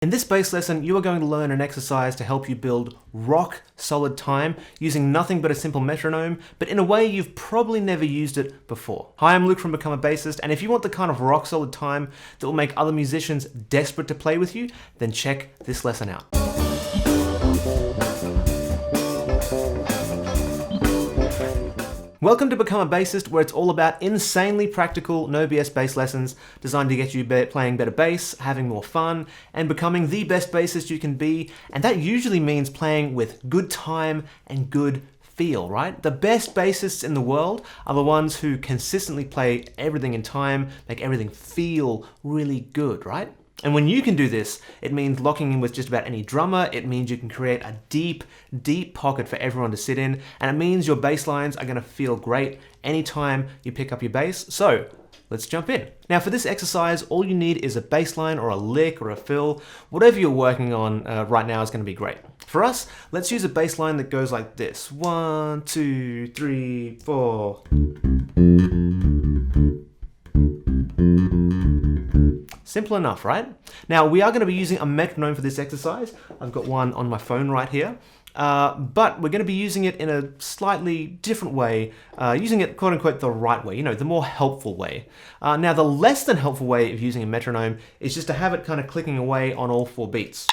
In this bass lesson, you are going to learn an exercise to help you build rock solid time using nothing but a simple metronome, but in a way you've probably never used it before. Hi, I'm Luke from Become a Bassist, and if you want the kind of rock solid time that will make other musicians desperate to play with you, then check this lesson out. Welcome to Become a Bassist, where it's all about insanely practical, no BS bass lessons designed to get you playing better bass, having more fun, and becoming the best bassist you can be. And that usually means playing with good time and good feel, right? The best bassists in the world are the ones who consistently play everything in time, make everything feel really good, right? And when you can do this, it means locking in with just about any drummer. It means you can create a deep, deep pocket for everyone to sit in. And it means your bass lines are gonna feel great anytime you pick up your bass. So let's jump in. Now for this exercise, all you need is a bass line or a lick or a fill. Whatever you're working on right now is gonna be great. For us, let's use a bass line that goes like this. 1, 2, 3, 4. Simple enough, right? Now, we are going to be using a metronome for this exercise. I've got one on my phone right here. But we're going to be using it in a slightly different way, using it quote-unquote the right way, the more helpful way. Now, the less than helpful way of using a metronome is just to have it kind of clicking away on all 4 beats.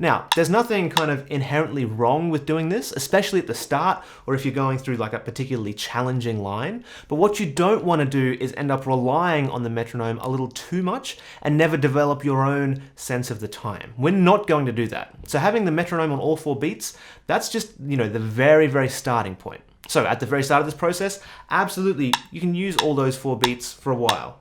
Now, there's nothing kind of inherently wrong with doing this, especially at the start or if you're going through like a particularly challenging line. But what you don't want to do is end up relying on the metronome a little too much and never develop your own sense of the time. We're not going to do that. So having the metronome on all 4 beats, that's just, the very, very starting point. So at the very start of this process, absolutely, you can use all those 4 beats for a while.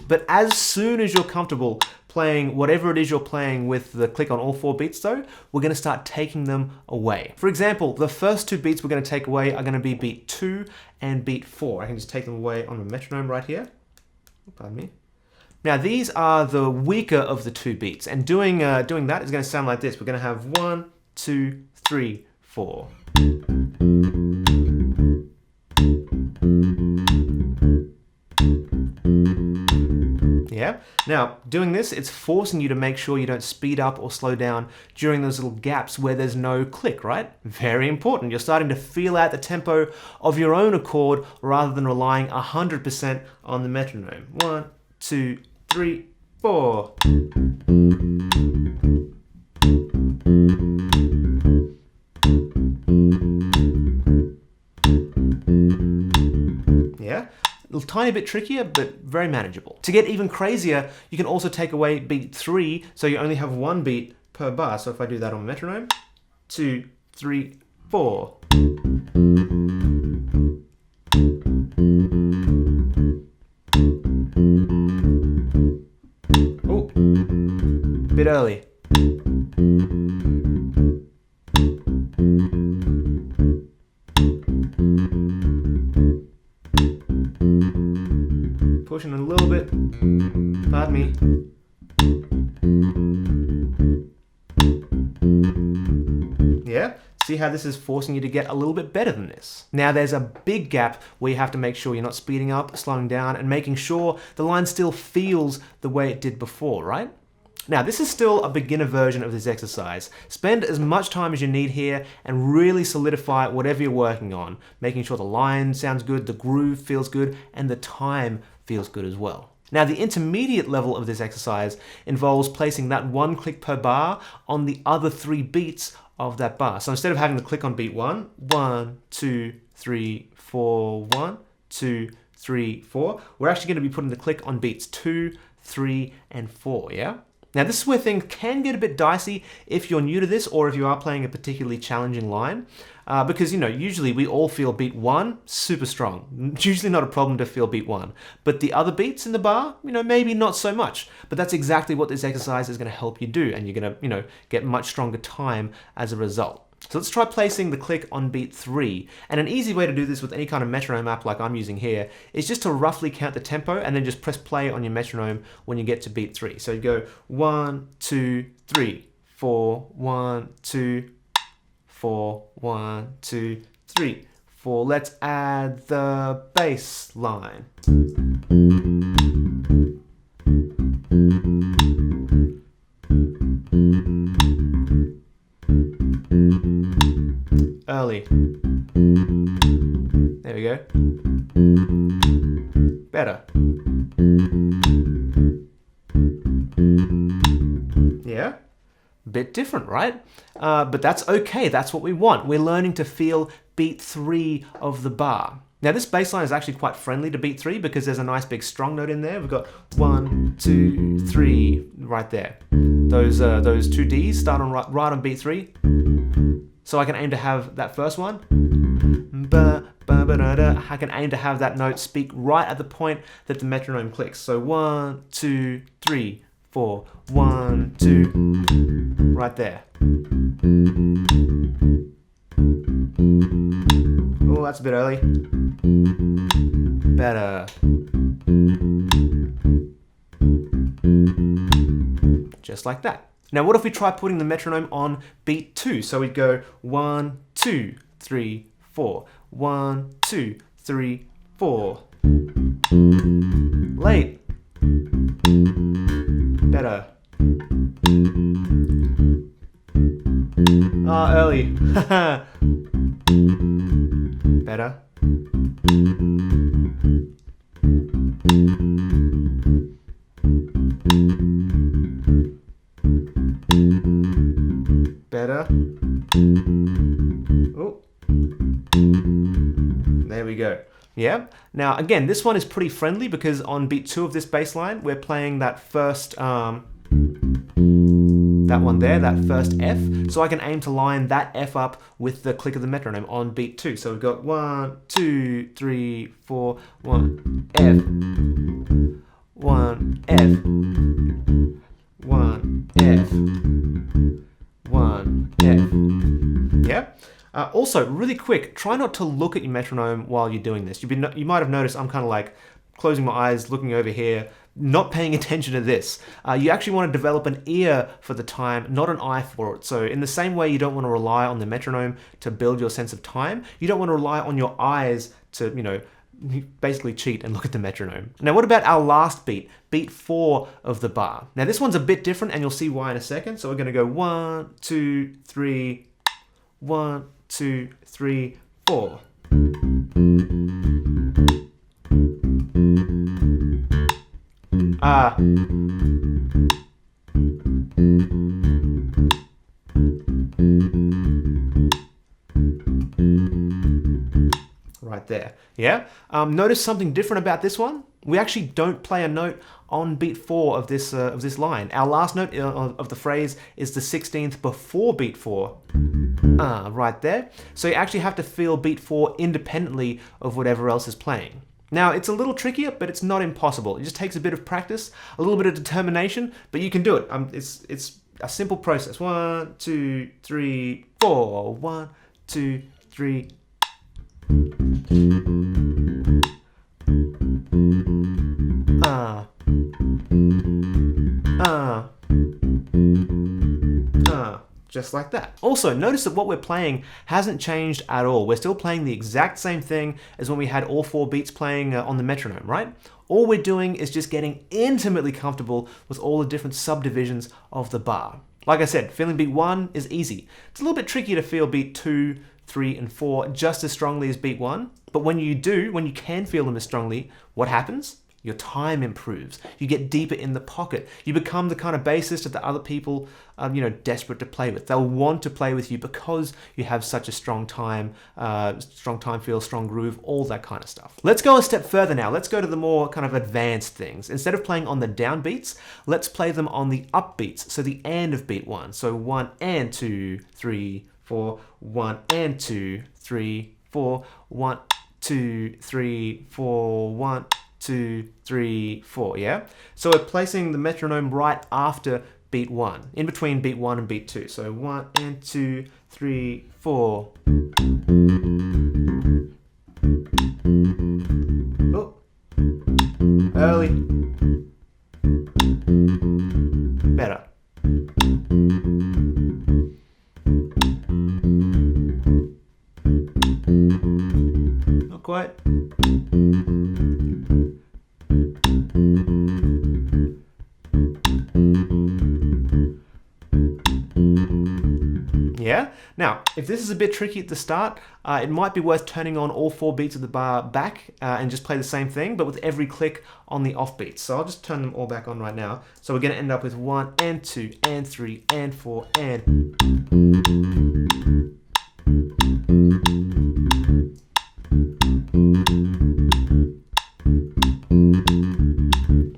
But as soon as you're comfortable playing whatever it is you're playing with the click on all 4 beats though, we're going to start taking them away. For example, the first 2 beats we're going to take away are going to be beat 2 and beat 4. I can just take them away on the metronome right here. Pardon me. Now these are the weaker of the 2 beats, and doing that is going to sound like this. We're going to have 1, 2, 3, 4. Yeah. Now, doing this, it's forcing you to make sure you don't speed up or slow down during those little gaps where there's no click, right? Very important. You're starting to feel out the tempo of your own accord rather than relying 100% on the metronome. 1, 2, 3, 4. Yeah. A tiny bit trickier, but very manageable. To get even crazier, you can also take away beat 3, so you only have 1 beat per bar. So if I do that on metronome, 2, 3, 4. Oh, bit early. Pushing a little bit, pardon me. Yeah, see how this is forcing you to get a little bit better than this. Now there's a big gap where you have to make sure you're not speeding up, slowing down, and making sure the line still feels the way it did before, right? Now, this is still a beginner version of this exercise. Spend as much time as you need here and really solidify whatever you're working on, making sure the line sounds good, the groove feels good, and the time feels good as well. Now, the intermediate level of this exercise involves placing that 1 click per bar on the other 3 beats of that bar. So instead of having the click on beat 1, 1, 2, 3, 4, 1, 2, 3, 4, we're actually going to be putting the click on beats 2, 3, and 4, yeah? Now this is where things can get a bit dicey if you're new to this or if you are playing a particularly challenging line. Because, usually we all feel beat 1 super strong. It's usually not a problem to feel beat 1. But the other beats in the bar, maybe not so much. But that's exactly what this exercise is going to help you do. And you're going to, get much stronger time as a result. So let's try placing the click on beat 3. And an easy way to do this with any kind of metronome app like I'm using here is just to roughly count the tempo and then just press play on your metronome when you get to beat 3. So you go 1, 2, 3, 4, 1, 2, 4. 4, 1, 2, 3, 4. Let's add the bass line. Early. There we go. Better. Yeah? Bit different, right? But that's okay. That's what we want. We're learning to feel beat 3 of the bar. Now this bass line is actually quite friendly to beat 3 because there's a nice big strong note in there. We've got 1, 2, 3 right there. Those two Ds start on right on beat 3. So I can aim to have that first one. I can aim to have that note speak right at the point that the metronome clicks. So 1, 2, 3, 4, 1, 2, right there. Oh, that's a bit early. Better. Just like that. Now what if we try putting the metronome on beat 2? So we'd go 1, 2, 3, 4. 1, 2, 3, 4. Late. Better. Early. Better. Better. Oh. There we go. Yeah. Now again, this one is pretty friendly because on beat 2 of this bass line, we're playing that first that one there, that first F. So I can aim to line that F up with the click of the metronome on beat 2. So we've got 1, 2, 3, 4, 1 F, 1 F, 1 F, 1 F. Yeah. Also, really quick, try not to look at your metronome while you're doing this. You might have noticed I'm kind of like closing my eyes, looking over here, not paying attention to this. You actually want to develop an ear for the time, not an eye for it. So in the same way you don't want to rely on the metronome to build your sense of time, you don't want to rely on your eyes to, basically cheat and look at the metronome. Now what about our last beat, beat 4 of the bar? Now this one's a bit different and you'll see why in a second. So we're going to go 1, 2, 3, 1, 2, 3, 4. Right there. Yeah. Notice something different about this one. We actually don't play a note on beat 4 of this line. Our last note of the phrase is the 16th before beat 4. Right there. So you actually have to feel beat 4 independently of whatever else is playing. Now, it's a little trickier, but it's not impossible. It just takes a bit of practice, a little bit of determination, but you can do it. It's a simple process. 1, 2, 3, 4. 1, 2, 3. Just like that. Also, notice that what we're playing hasn't changed at all. We're still playing the exact same thing as when we had all 4 beats playing on the metronome, right? All we're doing is just getting intimately comfortable with all the different subdivisions of the bar. Like I said, feeling beat 1 is easy. It's a little bit tricky to feel beat 2, 3, and 4 just as strongly as beat 1. But when you can feel them as strongly, what happens? Your time improves. You get deeper in the pocket. You become the kind of bassist that the other people are, desperate to play with. They'll want to play with you because you have such a strong time feel, strong groove, all that kind of stuff. Let's go a step further now. Let's go to the more kind of advanced things. Instead of playing on the down beats, let's play them on the up beats. So the and of beat 1. So 1 and 2, 3, 4. 1 and 2, 3, 4. 1, 2, 3, 4. 1, 2, 3, 4, yeah? So we're placing the metronome right after beat 1, in between beat 1 and beat 2. So 1 and 2, 3, 4. Oh, early. Better. quite. Yeah? Now, if this is a bit tricky at the start, it might be worth turning on all 4 beats of the bar back and just play the same thing, but with every click on the off beats. So I'll just turn them all back on right now. So we're going to end up with 1 and 2 and 3 and 4 and...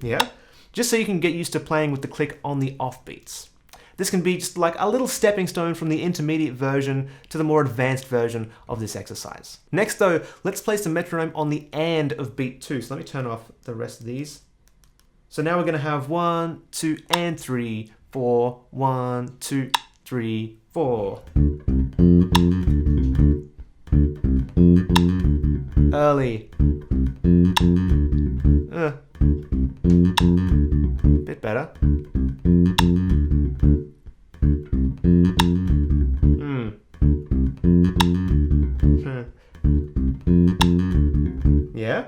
Yeah? Just so you can get used to playing with the click on the off beats. This can be just like a little stepping stone from the intermediate version to the more advanced version of this exercise. Next though, let's place the metronome on the and of beat 2. So let me turn off the rest of these. So now we're going to have 1, 2, and 3, 4, 1, 2, 3, 4. Early. Bit better. Yeah.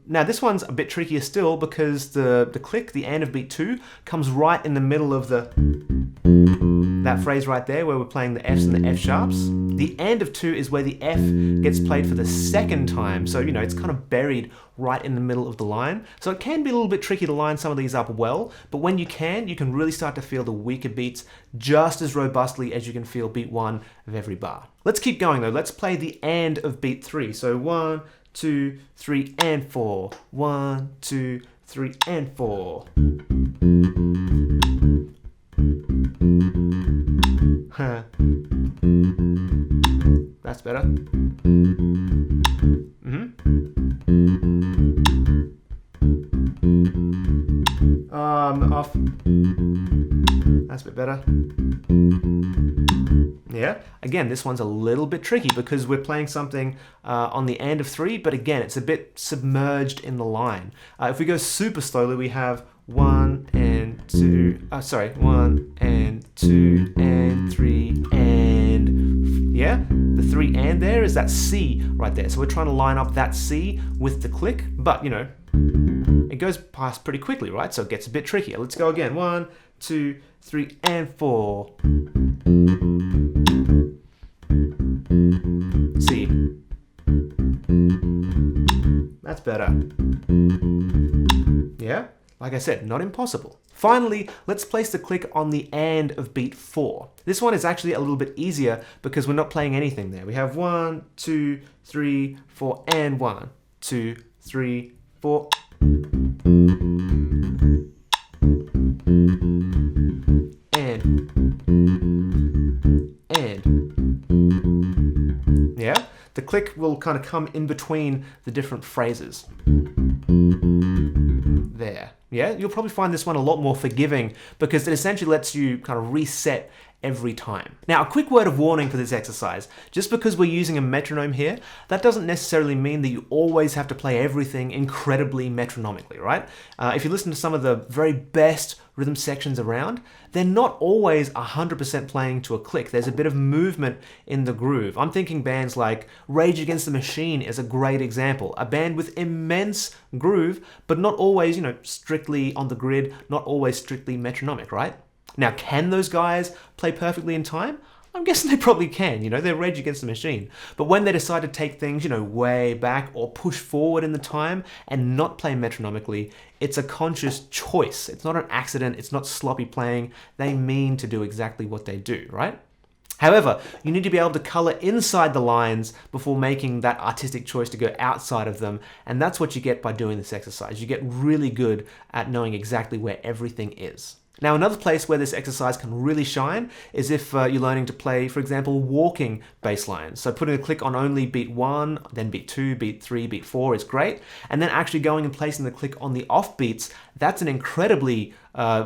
Now this one's a bit trickier still because the click, the and of beat 2, comes right in the middle of that phrase right there where we're playing the Fs and the F sharps. The and of 2 is where the F gets played for the second time. So, you know, it's kind of buried right in the middle of the line. So it can be a little bit tricky to line some of these up well, but when you can really start to feel the weaker beats just as robustly as you can feel beat 1 of every bar. Let's keep going though. Let's play the and of beat 3. So 1, 2, 3, and 4. 1, 2, 3, and 4. That's better. Off. That's a bit better. Yeah. Again, this one's a little bit tricky because we're playing something on the and of 3, but again, it's a bit submerged in the line. If we go super slowly, we have 1 and 2. 1 and 2 and 3 and yeah. The 3 and there is that C right there. So we're trying to line up that C with the click, but you know, it goes past pretty quickly, right? So it gets a bit trickier. Let's go again. 1, 2, 3, and 4. C. That's better. Yeah? Like I said, not impossible. Finally, let's place the click on the and of beat 4. This one is actually a little bit easier because we're not playing anything there. We have 1, 2, 3, 4, and 1, 2, 3, 4. Yeah? The click will kind of come in between the different phrases. There. Yeah? You'll probably find this one a lot more forgiving because it essentially lets you kind of reset every time. Now, a quick word of warning for this exercise. Just because we're using a metronome here, that doesn't necessarily mean that you always have to play everything incredibly metronomically, right? If you listen to some of the very best rhythm sections around, they're not always 100% playing to a click. There's a bit of movement in the groove. I'm thinking bands like Rage Against the Machine is a great example. A band with immense groove, but not always, you know, strictly on the grid, not always strictly metronomic, right? Now, can those guys play perfectly in time? I'm guessing they probably can, you know, they're Rage Against the Machine. But when they decide to take things, you know, way back or push forward in the time and not play metronomically, it's a conscious choice. It's not an accident, it's not sloppy playing. They mean to do exactly what they do, right? However, you need to be able to color inside the lines before making that artistic choice to go outside of them, and that's what you get by doing this exercise. You get really good at knowing exactly where everything is. Now, another place where this exercise can really shine is if you're learning to play, for example, walking bass lines. So putting a click on only beat 1, then beat 2, beat 3, beat 4 is great. And then actually going and placing the click on the off beats, that's an incredibly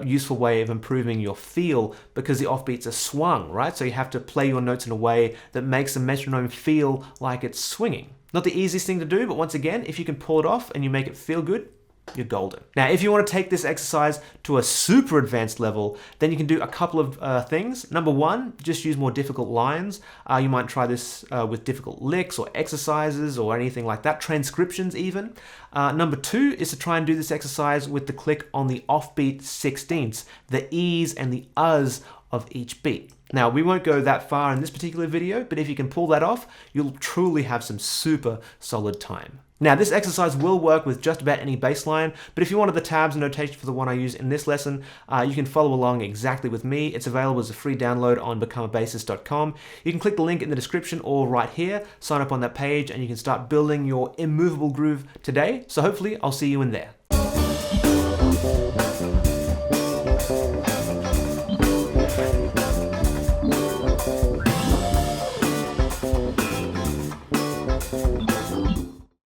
useful way of improving your feel because the off beats are swung, right? So you have to play your notes in a way that makes the metronome feel like it's swinging. Not the easiest thing to do, but once again, if you can pull it off and you make it feel good, you're golden. Now, if you want to take this exercise to a super advanced level, then you can do a couple of things. Number one, just use more difficult lines. You might try this with difficult licks or exercises or anything like that, transcriptions even. Number two is to try and do this exercise with the click on the offbeat 16ths, the E's and the U's of each beat. Now, we won't go that far in this particular video, but if you can pull that off, you'll truly have some super solid time. Now, this exercise will work with just about any bass line, but if you wanted the tabs and notation for the one I use in this lesson, you can follow along exactly with me. It's available as a free download on becomeabassist.com. You can click the link in the description or right here, sign up on that page, and you can start building your immovable groove today. So hopefully I'll see you in there.